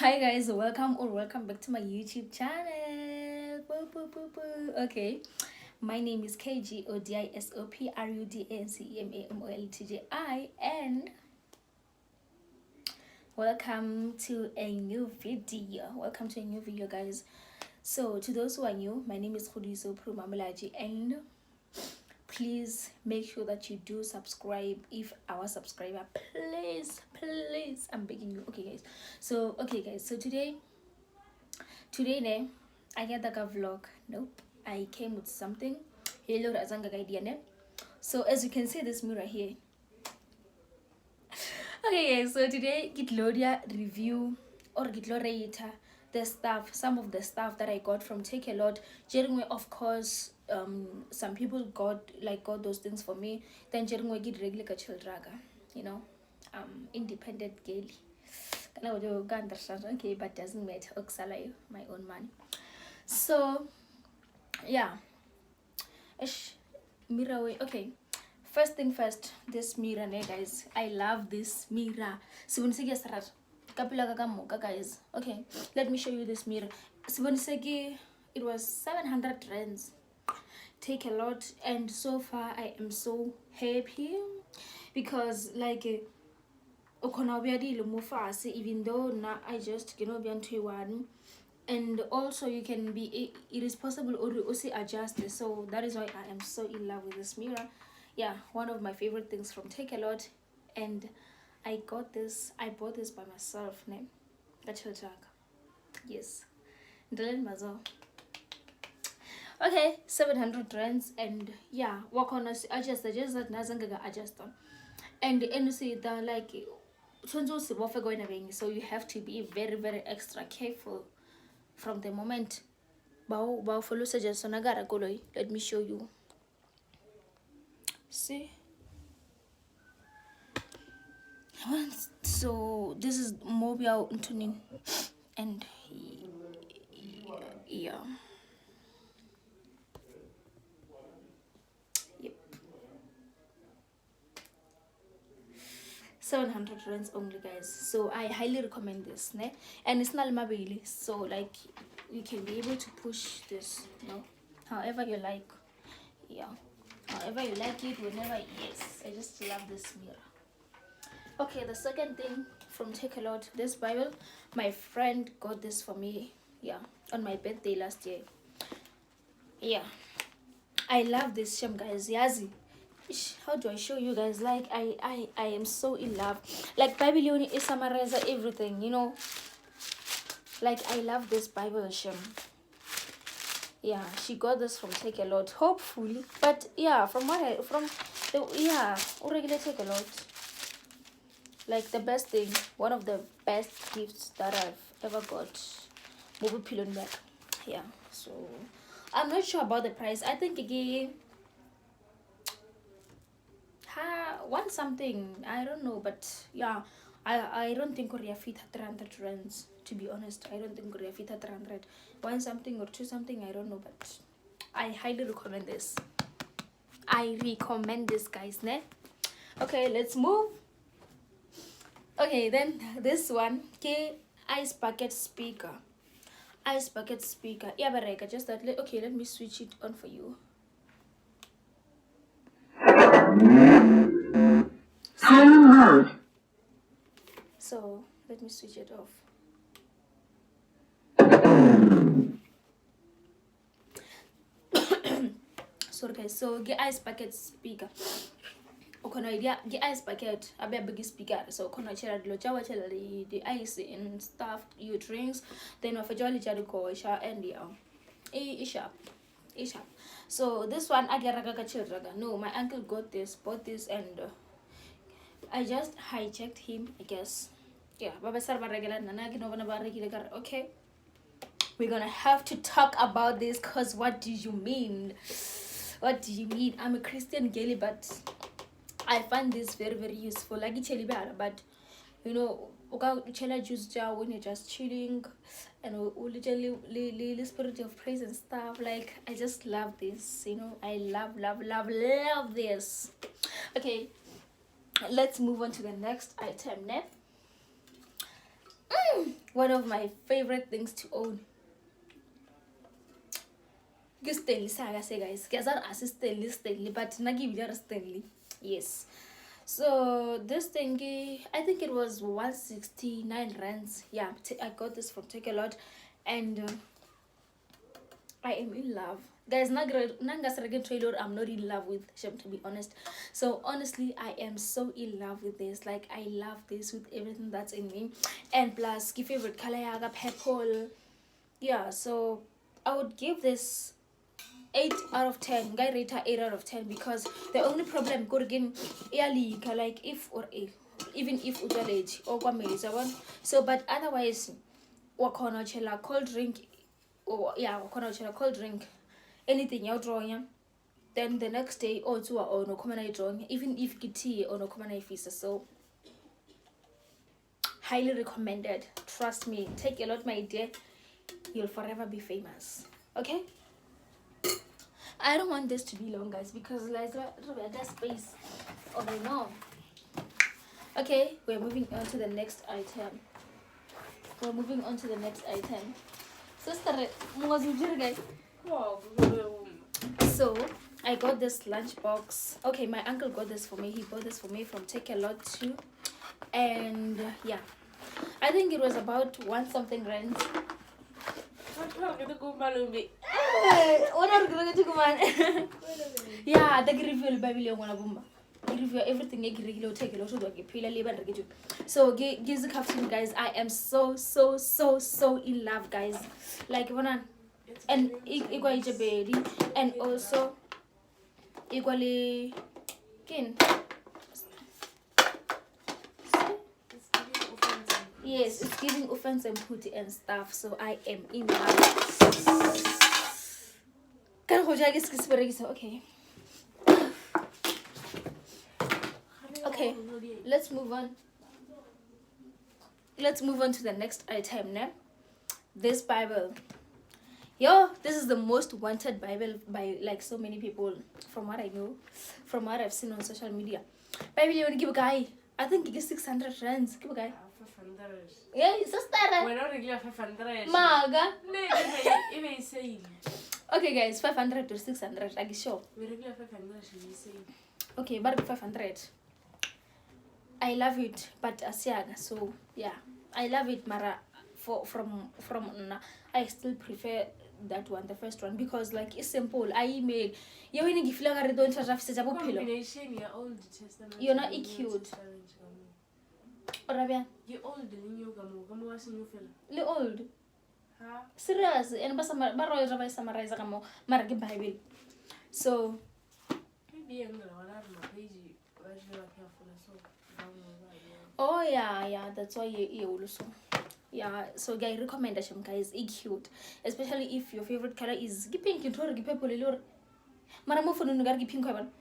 Hi guys, welcome back to my YouTube channel. Boo, boo, boo, boo. Okay, my name is KGODISOPRUDNCEMAMOLTJI, and welcome to a new video. Welcome to a new video, guys. So to those who are new, my name is Khudiso Prumamulaji, and please make sure that you do subscribe if our subscriber. Please, I'm begging you. Okay guys, so today ne I get like a vlog. Nope, I came with something. Hello Razanga idea ne. So as you can see this mirror here. Okay guys, so today Gitlodia review or Gitlorata some of the stuff that I got from Takealot. During of course some people got those things for me. Then during we get regular childraga, you know, independent girly. Okay, but doesn't matter. Oxalai, my own money. So yeah, ish mirror way. Okay, first thing first, this mirror, guys. I love this mirror. Guys. Okay, let me show you this mirror. It was 700 rands. Takealot, and so far I am so happy because even though now I just be on one, and also you can be it is possible or also adjust this. So that is why I am so in love with this mirror. Yeah, one of my favorite things from Takealot, and I bought this by myself. Name that's your tag. Yes, okay, 700 rands, and yeah, work on us adjust that Nazanga adjust them. And you see that so you have to be very extra careful from the moment bow follow suggestion. Let me show you. See, so this is mobile tuning, and yeah, yep, 700 rands only, guys. So I highly recommend this, ne? And it's not mobile, so like you can be able to push this, however you like. Yeah, however you like it, whenever. Yes, I just love this mirror. Okay, the second thing from Takealot, this Bible, my friend got this for me, yeah, on my birthday last year. Yeah, I love this sham, guys. Yazi, how do I show you guys? Like I am so in love. Like Bible is summarize everything, like I love this Bible sham. Yeah, she got this from Takealot, hopefully. But yeah, from regular Takealot, like the best thing, one of the best gifts that I've ever got. Mobile pillow back. Yeah, so I'm not sure about the price. I think again one something, I don't know, but yeah, I don't think Korea fit 300 rands, to be honest. I don't think Korea fit 300, one something or two something, I don't know, but I highly recommend this. I recommend this, guys, ne? Okay, let's move. Okay, then this one, ice bucket speaker. Yeah, but I just that. Okay, let me switch it on for you. So let me switch it off. Sorry guys, so get ice bucket speaker. Okay, idea get ice bucket a big speaker. So can I share the ice and stuff you drinks, then of a jolly sha and yeah. Isha. So this one I get no, my uncle bought this, and I just hijacked him, I guess. Yeah, Baba Sarva regular Nanaki. Okay, we're gonna have to talk about this, cause what do you mean? What do you mean? I'm a Christian girly, but I find this very useful. Like it's but juice jar when you're just chilling, and literally spirit of praise and stuff. Like I just love this. I love this. Okay, let's move on to the next item. one of my favorite things to own. Stanley saga say guys, Stanley, but Nagi Stanley. Yes. So this thingy, I think it was 169 rands. Yeah, I got this from Takealot, and I am in love. Guys, trailer, I'm not in love with Shem, to be honest. So honestly, I am so in love with this. Like, I love this with everything that's in me. And plus, my favorite color, I got purple. Yeah, so I would give this 8 out of 10. Guy rate her 8 out of 10 because the only problem could again early, like if or if, even if utalage or one. So but otherwise, wakona chela cold drink, or yeah, wakona chela cold drink, anything you're drawing. Then the next day or two or no common drawing, even if tea or no common fisa. So highly recommended. Trust me, Takealot, my dear. You'll forever be famous. Okay? I don't want this to be long, guys, because like that space. Oh no. Okay, we're moving on to the next item. Sister, guys. So I got this lunchbox. Okay, my uncle got this for me. He bought this for me from Takealot too. And yeah, I think it was about 1 something rand. Yeah, the review Bible one review everything take a lot of so gives the caption, guys. I am so in love, guys. Like one and equally baby and also equally again. Yes, it's giving offense and putty and stuff. So I am in love. Okay. Okay, let's move on. Let's move on to the next item now. This Bible. Yo, this is the most wanted Bible by like so many people, from what I know, from what I've seen on social media. Bible, you want to give a guy, I think you get 600 rands. Give a guy. 500. Yeah, it's a star. We're not regular 500. Maga. Even saying. Okay, guys, 500 to 600. Are you sure? We're regular 500. Okay, but 500. I love it, but asiaga. So yeah, I love it, Mara. From I still prefer that one, the first one, because like it's simple. I made you when you feel like don't have to combination your Old Testament. You're not cute. Orabian. You old and you come was new fella. Old. Huh? Serious and Baroy Rabbi summarize a Margi Bible. So oh yeah, that's why you also. Yeah, so guys, recommendation, guys, it's cute, especially if your favorite color is pink. You told people lor maramu for no gargi pink one.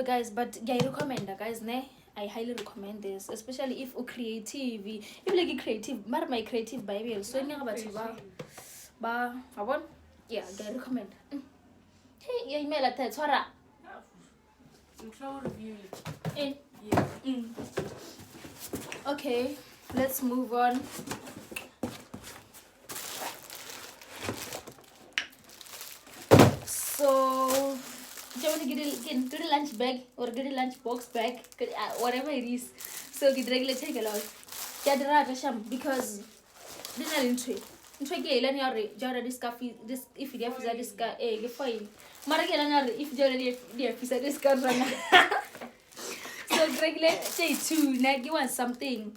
Guys, but I recommend guys, ne? I highly recommend this, especially if you creative, if like creative, my creative Bible. So you about ba yeah, I recommend. Hey, yeah, email at Tora. Okay, let's move on. So, do you want to get a lunch bag or get a lunch box bag, whatever it is? So get regular Takealot. Get the right sham because this is entry. Entry ke ilan yare jara this coffee this if you have this ka foil. Mara ke ilan yare if jara this ka rana. So regular say two. Now you want something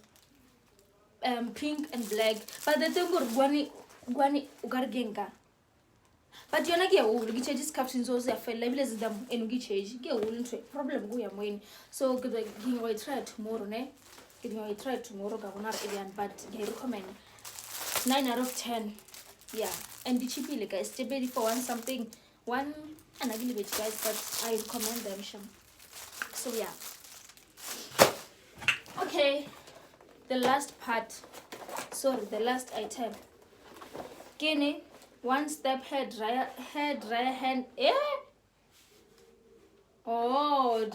pink and black, but the thing guani ugargenga. But you're not get changes captions also feel like less them and we change get problem go am so good give I try tomorrow ne give I try tomorrow governor again, but I recommend 9 out of 10. Yeah, and the cheapy like guys stay for one something one and I give it guys, but I recommend them sham. So yeah. Okay, the last part. Sorry, the last item. Guinea. One step hair dryer hand. Oh,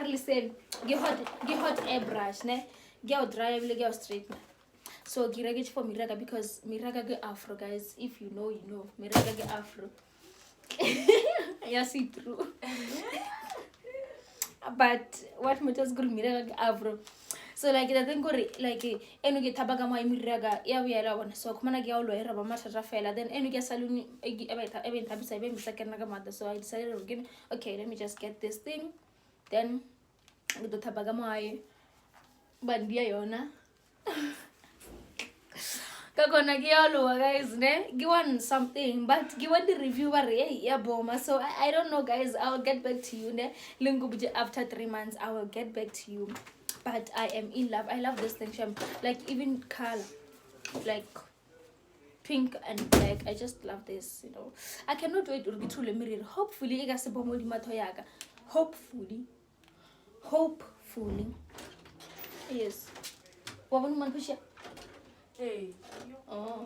listen. Give hot airbrush, ne? Get dry, get straight. So get for miraga because miraga get afro, guys. If you know, you know. Miraga get afro. Yeah, see through. But what matters good miraga get afro. So like the thing go like enu get tabaga mo miraga ya we era one. So kuma na get all era ba matata fela. Then enu get saluni even tabisa even second naga mother. So I decided again, okay, let me just get this thing. Then with the tabaga mo ay bandia yona. Kakona giyaluwa guys ne giwan something but giwan the reviewer yeah boma. So I don't know guys, I'll get back to you ne lingu after 3 months. I will get back to you, but I am in love. I love this thing, like even color, like pink and black. I just love this, you know. I cannot wait to get to the mirror. Hopefully I got hopefully yes. What man push? Hey. Oh.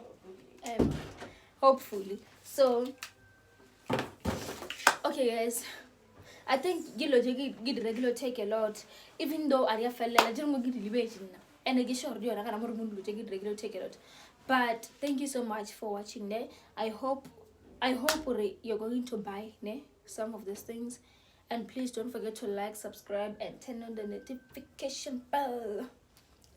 Hopefully. So okay guys, I think get regular take a lot. Even though I felt like I don't get elevation and I get short you and get regular take a lot. But thank you so much for watching there. I hope you're going to buy some of these things, and please don't forget to like, subscribe, and turn on the notification bell.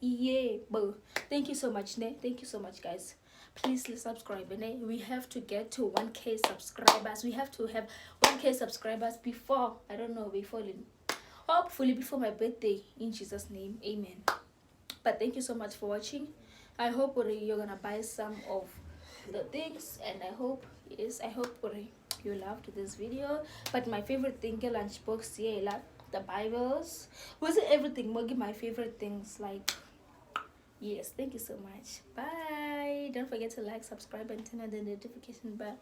Yeah, boo. Thank you so much, ne. Thank you so much, guys. Please subscribe, ne. We have to get to 1K subscribers. We have to have 1K subscribers before, I don't know, hopefully before my birthday, in Jesus' name, amen. But thank you so much for watching. I hope you're gonna buy some of the things, and I hope you loved this video. But my favorite thing, lunchbox, yeah, the Bibles, was it everything? My favorite things, like. Yes, thank you so much. Bye. Don't forget to like, subscribe, and turn on the notification bell.